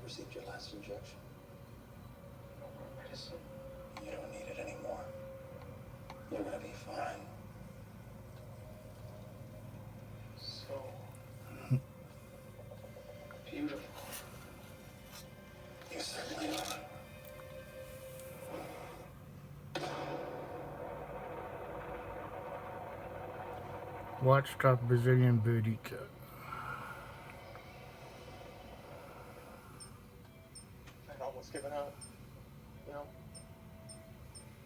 received your last injection. No more medicine. You don't need it anymore. You're gonna be fine. So beautiful. You certainly are. Watchdog Brazilian booty cut. I'd almost given up. You know?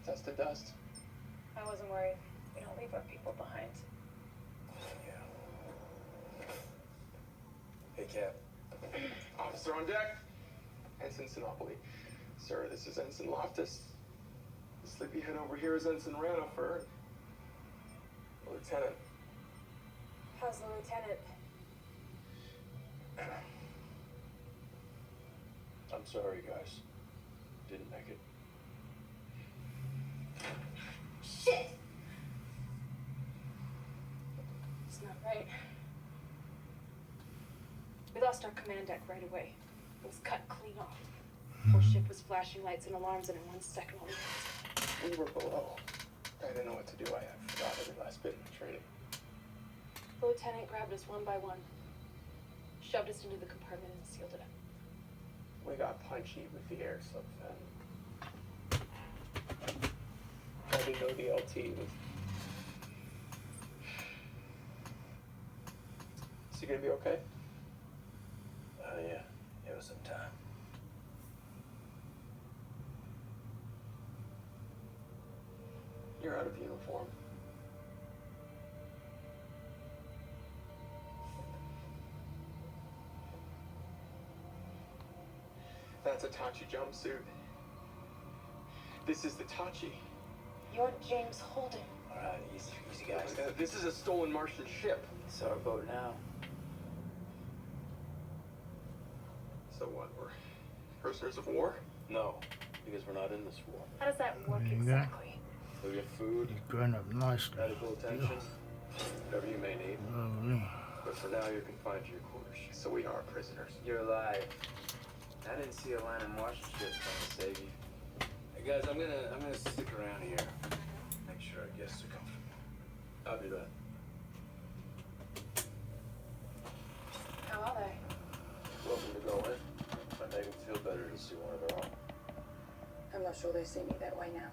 Dust to dust. I wasn't worried. We don't leave our people behind. Yeah. Hey, Cap. Officer on deck. Ensign Sinopoli. Sir, this is Ensign Loftus. The sleepyhead over here is Ensign Ranifer. Lieutenant. How's the lieutenant? I'm sorry, guys. Didn't make it. Shit! It's not right. We lost our command deck right away. It was cut clean off. Whole ship was flashing lights and alarms, and in 1 second all we had. We were below. I didn't know what to do. I forgot every last bit of my training. The lieutenant grabbed us one by one, shoved us into the compartment, and sealed it up. We got punchy with the air slip then. I didn't know the LT was... Is he gonna be okay? Yeah. It was some time. You're out of uniform. That's a Tachi jumpsuit. This is the Tachi. You're James Holden. All right, easy, guys. This is a stolen Martian ship. It's our boat now. So what, we're prisoners of war? No, because we're not in this war. How does that work Yeah. exactly? We'll get food, He's growing up nicely. medical attention, whatever you may need. Lovely. But for now, you're confined to your quarters. So we are prisoners. You're alive. I didn't see a line in Washington trying to save you. Hey guys, I'm gonna stick around here. Make sure our guests are comfortable. I'll do that. How are they? Welcome to go in. Might make them feel better to see one of their own. I'm not sure they see me that way now.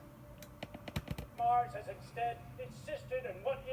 Mars has instead insisted on what it